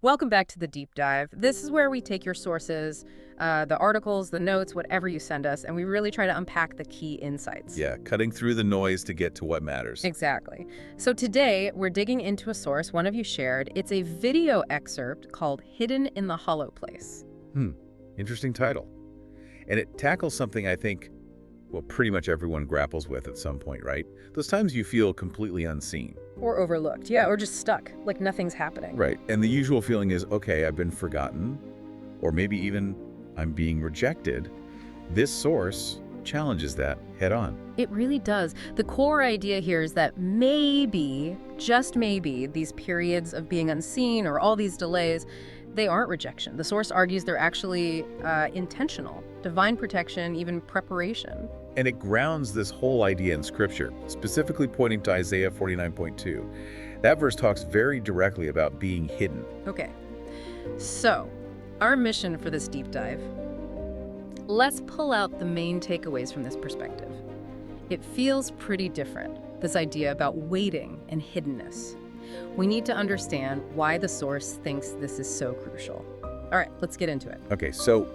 Welcome back to the deep dive. This is where we take your sources, the articles, the notes, whatever you send us, and we really try to unpack the key insights. Yeah, cutting through the noise to get to what matters. Exactly. So today, we're digging into a source one of you shared. It's a video excerpt called Hidden in the Hollow Place. Interesting title. And it tackles something I think, well, pretty much everyone grapples with at some point, right? Those times you feel completely unseen. Or overlooked, yeah, or just stuck, like nothing's happening. Right. And the usual feeling is, okay, I've been forgotten, or maybe even I'm being rejected. This source challenges that head on. It really does. The core idea here is that maybe, just maybe, these periods of being unseen or all these delays, they aren't rejection. The source argues they're actually intentional, divine protection, even preparation. And it grounds this whole idea in Scripture, specifically pointing to Isaiah 49:2. That verse talks very directly about being hidden. Okay, so our mission for this deep dive, let's pull out the main takeaways from this perspective. It feels pretty different, this idea about waiting and hiddenness. We need to understand why the source thinks this is so crucial. All right, let's get into it. Okay, so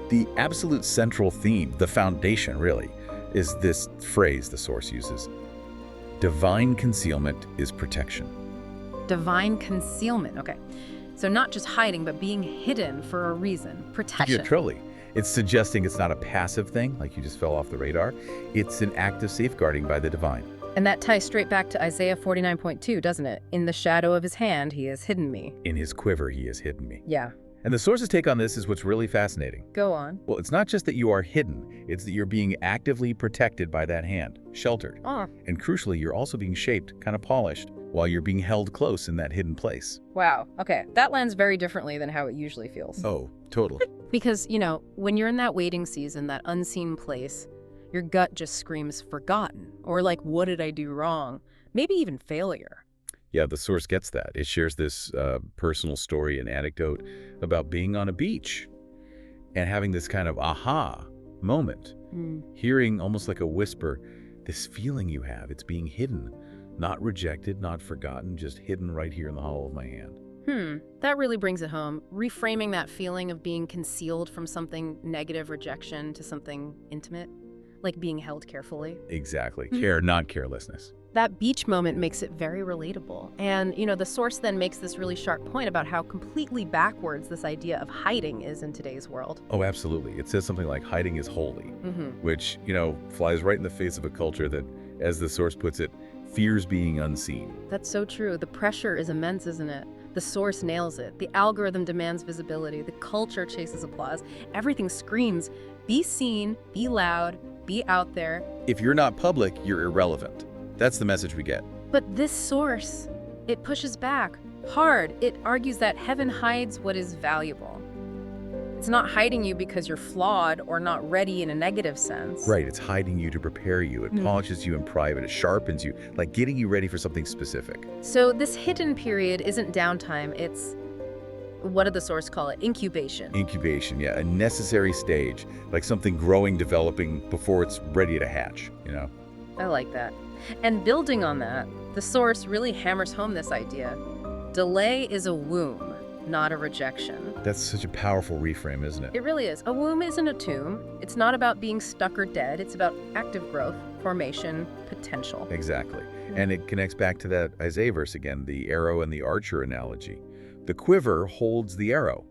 the absolute central theme, the foundation really, is this phrase the source uses. Divine concealment is protection. Divine concealment, okay. So not just hiding, but being hidden for a reason, protection. Yeah, truly. It's suggesting it's not a passive thing, like you just fell off the radar. It's an act of safeguarding by the divine. And that ties straight back to Isaiah 49:2, doesn't it? In the shadow of his hand, he has hidden me. In his quiver, he has hidden me. Yeah. And the source's take on this is what's really fascinating. Go on. Well, it's not just that you are hidden, it's that you're being actively protected by that hand, sheltered. Oh, And crucially, you're also being shaped, kind of polished, while you're being held close in that hidden place. wow. Okay, that lands very differently than how it usually feels. Oh, totally. Because, when you're in that waiting season, that unseen place, your gut just screams forgotten, or like, what did I do wrong? Maybe even failure. Yeah, the source gets that. It shares this personal story and anecdote about being on a beach and having this kind of aha moment, hearing almost like a whisper, this feeling you have, it's being hidden, not rejected, not forgotten, just hidden right here in the hollow of my hand. That really brings it home. Reframing that feeling of being concealed from something negative, rejection, to something intimate, like being held carefully. Exactly. Care, not carelessness. That beach moment makes it very relatable. And, the source then makes this really sharp point about how completely backwards this idea of hiding is in today's world. Oh, absolutely. It says something like hiding is holy, which, flies right in the face of a culture that, as the source puts it, fears being unseen. That's so true. The pressure is immense, isn't it? The source nails it. The algorithm demands visibility. The culture chases applause. Everything screams, be seen, be loud, be out there. If you're not public, you're irrelevant. That's the message we get. But this source, it pushes back hard. It argues that heaven hides what is valuable. It's not hiding you because you're flawed or not ready in a negative sense. Right, it's hiding you to prepare you. It polishes you in private. It sharpens you, like getting you ready for something specific. So this hidden period isn't downtime. It's, what did the source call it? Incubation. Incubation, yeah, a necessary stage, like something growing, developing before it's ready to hatch, I like that. And building on that, the source really hammers home this idea. Delay is a womb, not a rejection. That's such a powerful reframe, isn't it? It really is. A womb isn't a tomb. It's not about being stuck or dead. It's about active growth, formation, potential. Exactly. And it connects back to that Isaiah verse again, the arrow and the archer analogy. The quiver holds the arrow.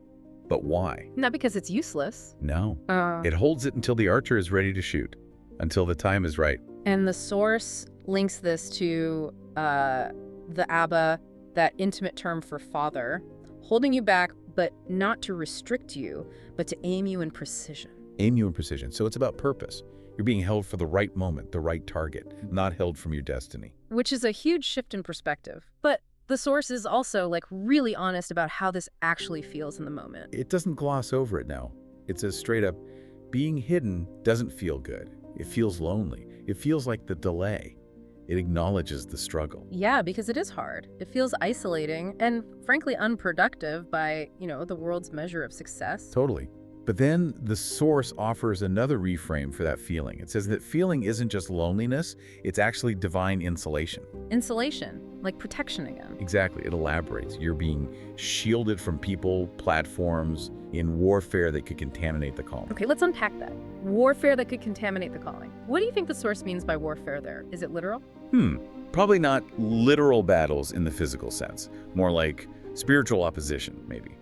But why? Not because it's useless. No. It holds it until the archer is ready to shoot, until the time is right. And the source links this to the Abba, that intimate term for father, holding you back, but not to restrict you, but to aim you in precision. Aim you in precision. So it's about purpose. You're being held for the right moment, the right target, not held from your destiny. Which is a huge shift in perspective. But the source is also really honest about how this actually feels in the moment. It doesn't gloss over it now. It says straight up, being hidden doesn't feel good. It feels lonely. It feels like the delay. It acknowledges the struggle. Yeah, because it is hard. It feels isolating and frankly unproductive by, the world's measure of success. Totally. But then the source offers another reframe for that feeling. It says that feeling isn't just loneliness, it's actually divine insulation. Insulation, like protection again. Exactly. It elaborates. You're being shielded from people, platforms, in warfare that could contaminate the calling. Okay, let's unpack that. Warfare that could contaminate the calling. What do you think the source means by warfare there? Is it literal? Probably not literal battles in the physical sense. More like spiritual opposition, maybe.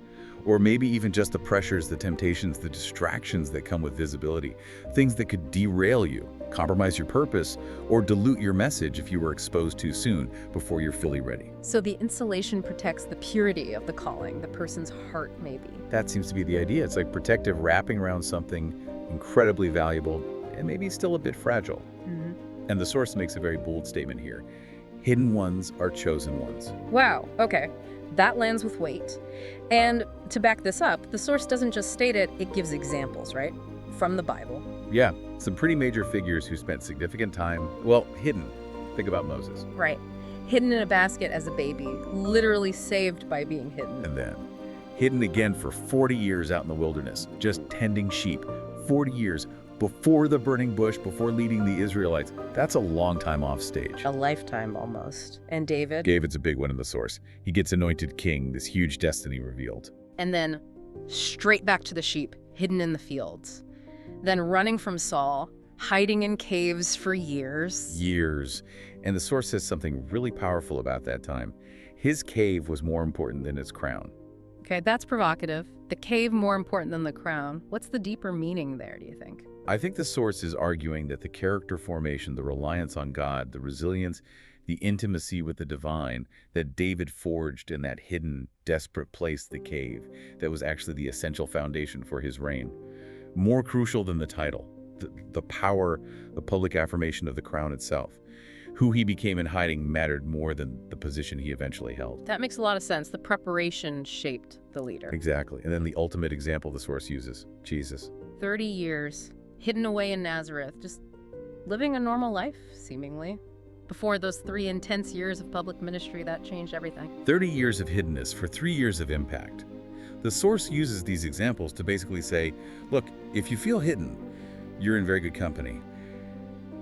Or maybe even just the pressures, the temptations, the distractions that come with visibility. Things that could derail you, compromise your purpose, or dilute your message if you were exposed too soon before you're fully ready. So the insulation protects the purity of the calling, the person's heart maybe. That seems to be the idea. It's like protective wrapping around something incredibly valuable and maybe still a bit fragile. And the source makes a very bold statement here. Hidden ones are chosen ones. Wow, okay. That lands with weight. And to back this up, the source doesn't just state it, it gives examples, right? From the Bible. Yeah, some pretty major figures who spent significant time, well, hidden. Think about Moses. Right. Hidden in a basket as a baby, literally saved by being hidden. And then hidden again for 40 years out in the wilderness, just tending sheep. 40 years before the burning bush, before leading the Israelites. That's a long time off stage. A lifetime almost. And David? David's a big one in the source. He gets anointed king, this huge destiny revealed. And then straight back to the sheep, hidden in the fields. Then running from Saul, hiding in caves for years. Years. And the source says something really powerful about that time. His cave was more important than his crown. Okay, that's provocative. The cave more important than the crown. What's the deeper meaning there, do you think? I think the source is arguing that the character formation, the reliance on God, the resilience, the intimacy with the divine that David forged in that hidden, desperate place, the cave, that was actually the essential foundation for his reign. More crucial than the title, the power, the public affirmation of the crown itself. Who he became in hiding mattered more than the position he eventually held. That makes a lot of sense. The preparation shaped the leader. Exactly. And then the ultimate example the source uses, Jesus. 30 years, hidden away in Nazareth, just living a normal life, seemingly. Before those 3 intense years of public ministry, that changed everything. 30 years of hiddenness for 3 years of impact. The source uses these examples to basically say, look, if you feel hidden, you're in very good company.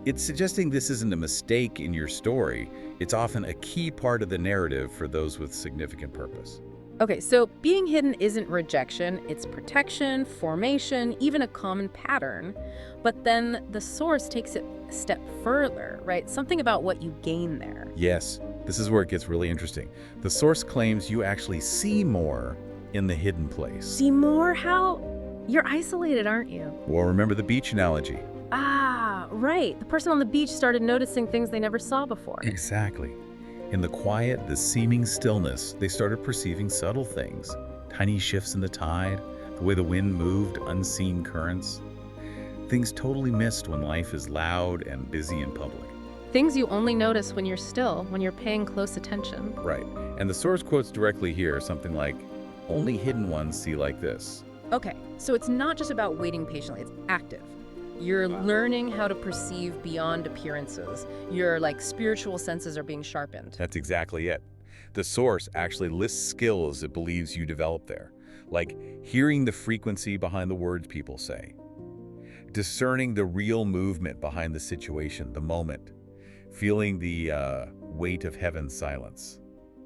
It's suggesting this isn't a mistake in your story. It's often a key part of the narrative for those with significant purpose. Okay, so being hidden isn't rejection, it's protection, formation, even a common pattern. But then the source takes it a step further, right? Something about what you gain there. Yes, this is where it gets really interesting. The source claims you actually see more in the hidden place. See more? How? You're isolated, aren't you? Well, remember the beach analogy. Ah, right. The person on the beach started noticing things they never saw before. Exactly. In the quiet, the seeming stillness, they started perceiving subtle things. Tiny shifts in the tide, the way the wind moved, unseen currents. Things totally missed when life is loud and busy in public. Things you only notice when you're still, when you're paying close attention. Right. And the source quotes directly here something like, only hidden ones see like this. Okay, so it's not just about waiting patiently, it's active. You're learning how to perceive beyond appearances. Your spiritual senses are being sharpened. That's exactly it. The source actually lists skills it believes you develop there, like hearing the frequency behind the words people say, discerning the real movement behind the situation, the moment, feeling the weight of heaven's silence.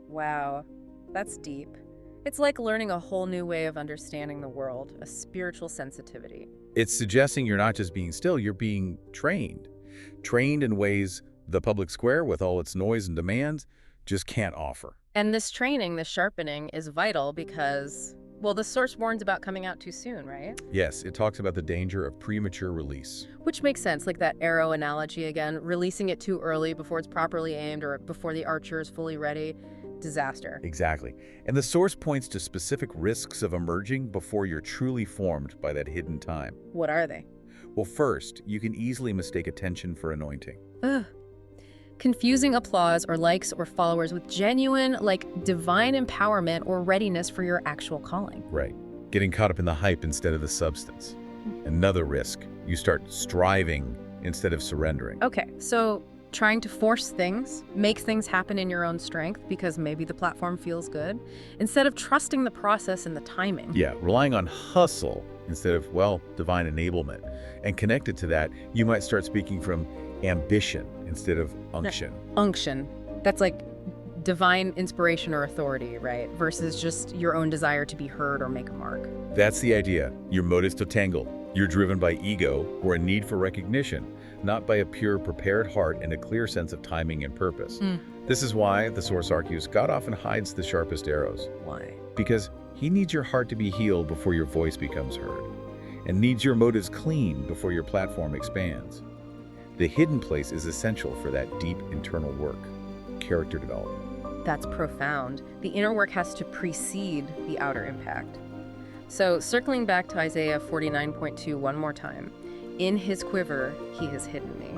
Wow, that's deep. It's like learning a whole new way of understanding the world, a spiritual sensitivity. It's suggesting you're not just being still, you're being trained. Trained in ways the public square, with all its noise and demands, just can't offer. And this training, this sharpening, is vital because, well, the source warns about coming out too soon, right? Yes, it talks about the danger of premature release. Which makes sense, like that arrow analogy again, releasing it too early before it's properly aimed or before the archer is fully ready. Disaster. Exactly. And the source points to specific risks of emerging before you're truly formed by that hidden time. What are they? Well, first, you can easily mistake attention for anointing. Ugh. Confusing applause or likes or followers with genuine, divine empowerment or readiness for your actual calling. Right. Getting caught up in the hype instead of the substance. Another risk. You start striving instead of surrendering. Okay, so trying to force things, make things happen in your own strength because maybe the platform feels good, instead of trusting the process and the timing. Yeah, relying on hustle instead of, well, divine enablement. And connected to that, you might start speaking from ambition instead of unction. Unction. That's like divine inspiration or authority, right? Versus just your own desire to be heard or make a mark. That's the idea. Your motives to tangle. You're driven by ego or a need for recognition, not by a pure, prepared heart and a clear sense of timing and purpose. This is why, the Source argues, God often hides the sharpest arrows. Why? Because he needs your heart to be healed before your voice becomes heard, and needs your motives clean before your platform expands. The hidden place is essential for that deep internal work, character development. That's profound. The inner work has to precede the outer impact. So circling back to Isaiah 49.2 one more time, in his quiver, he has hidden me.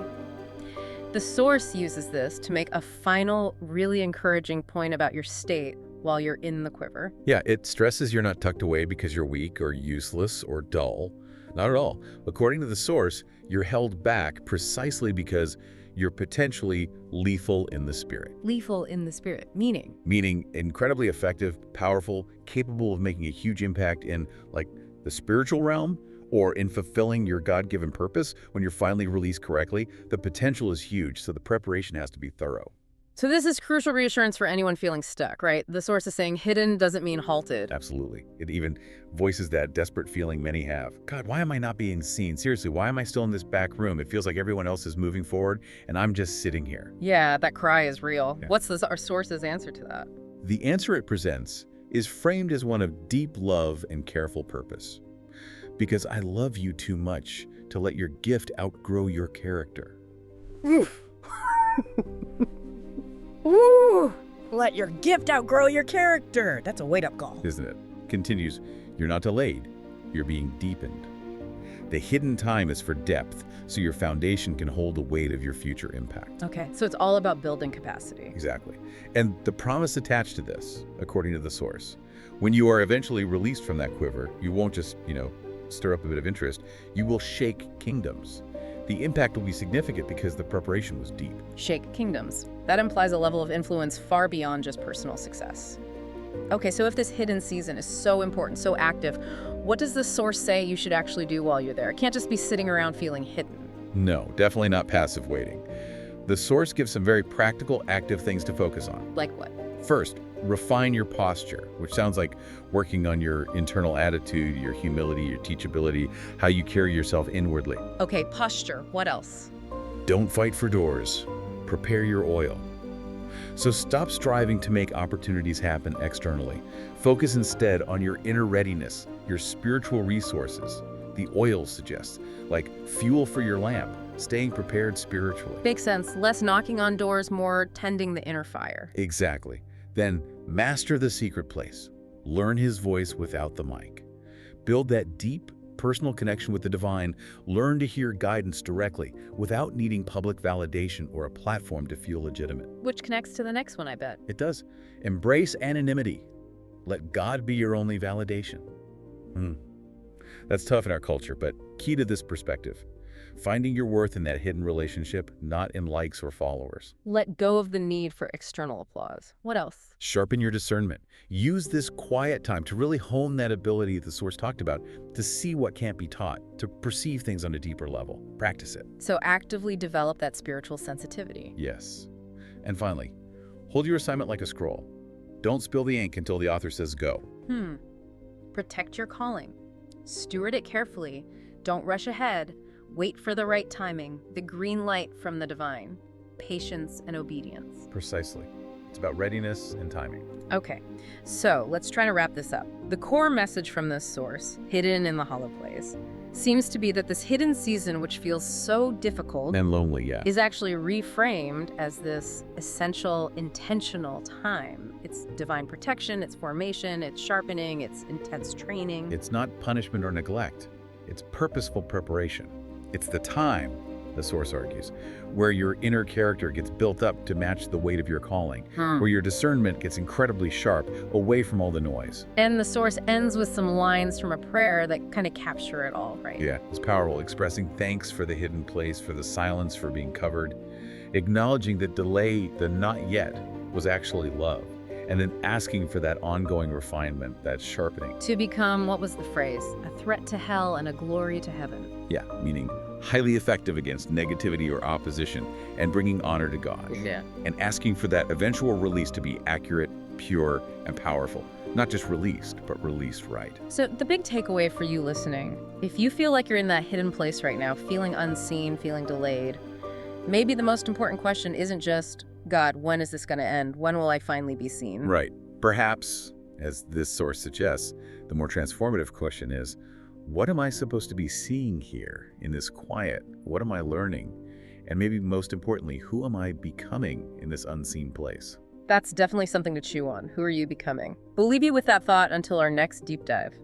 The Source uses this to make a final, really encouraging point about your state while you're in the quiver. Yeah, it stresses you're not tucked away because you're weak or useless or dull. Not at all. According to the Source, you're held back precisely because you're potentially lethal in the spirit. Lethal in the spirit, meaning? Meaning incredibly effective, powerful, capable of making a huge impact in, like, the spiritual realm, or in fulfilling your God-given purpose. When you're finally released correctly, the potential is huge, so the preparation has to be thorough. So this is crucial reassurance for anyone feeling stuck, right? The Source is saying hidden doesn't mean halted. Absolutely. It even voices that desperate feeling many have. God, why am I not being seen? Seriously, why am I still in this back room? It feels like everyone else is moving forward, and I'm just sitting here. Yeah, that cry is real. Yeah. What's our Source's answer to that? The answer it presents is framed as one of deep love and careful purpose. Because I love you too much to let your gift outgrow your character. Oof. Ooh, let your gift outgrow your character. That's a wake-up call. Isn't it? Continues, you're not delayed, you're being deepened. The hidden time is for depth, so your foundation can hold the weight of your future impact. Okay, so it's all about building capacity. Exactly. And the promise attached to this, according to the Source, when you are eventually released from that quiver, you won't just, stir up a bit of interest, you will shake kingdoms. The impact will be significant because the preparation was deep. Shake kingdoms. That implies a level of influence far beyond just personal success. Okay, so if this hidden season is so important, so active, what does the Source say you should actually do while you're there? It can't just be sitting around feeling hidden. No, definitely not passive waiting. The Source gives some very practical, active things to focus on. Like what? First, refine your posture, which sounds like working on your internal attitude, your humility, your teachability, how you carry yourself inwardly. Okay, posture. What else? Don't fight for doors. Prepare your oil. So stop striving to make opportunities happen externally. Focus instead on your inner readiness, your spiritual resources. The oil suggests, like fuel for your lamp, staying prepared spiritually. Makes sense. Less knocking on doors, more tending the inner fire. Exactly. Then master the secret place. Learn his voice without the mic. Build that deep, personal connection with the divine. Learn to hear guidance directly without needing public validation or a platform to feel legitimate. Which connects to the next one, I bet. It does. Embrace anonymity. Let God be your only validation. That's tough in our culture, but key to this perspective. Finding your worth in that hidden relationship, not in likes or followers. Let go of the need for external applause. What else? Sharpen your discernment. Use this quiet time to really hone that ability the Source talked about, to see what can't be taught, to perceive things on a deeper level. Practice it. So actively develop that spiritual sensitivity. Yes. And finally, hold your assignment like a scroll. Don't spill the ink until the author says go. Protect your calling. Steward it carefully. Don't rush ahead. Wait for the right timing, the green light from the divine. Patience and obedience. Precisely. It's about readiness and timing. Okay, so let's try to wrap this up. The core message from this Source, hidden in the hollow place, seems to be that this hidden season, which feels so difficult And lonely, yeah. is actually reframed as this essential, intentional time. It's divine protection, it's formation, it's sharpening, it's intense training. It's not punishment or neglect. It's purposeful preparation. It's the time, the Source argues, where your inner character gets built up to match the weight of your calling, where your discernment gets incredibly sharp, away from all the noise. And the Source ends with some lines from a prayer that kind of capture it all, right? Yeah, it's powerful, expressing thanks for the hidden place, for the silence, for being covered, acknowledging that delay, the not yet, was actually love, and then asking for that ongoing refinement, that sharpening. To become, what was the phrase? A threat to hell and a glory to heaven. Yeah, meaning highly effective against negativity or opposition and bringing honor to God. Yeah. And asking for that eventual release to be accurate, pure, and powerful. Not just released, but released right. So the big takeaway for you listening, if you feel like you're in that hidden place right now, feeling unseen, feeling delayed, maybe the most important question isn't just, God, when is this going to end? When will I finally be seen? Right. Perhaps, as this source suggests, the more transformative question is, what am I supposed to be seeing here in this quiet? What am I learning? And maybe most importantly, who am I becoming in this unseen place? That's definitely something to chew on. Who are you becoming? We'll leave you with that thought until our next deep dive.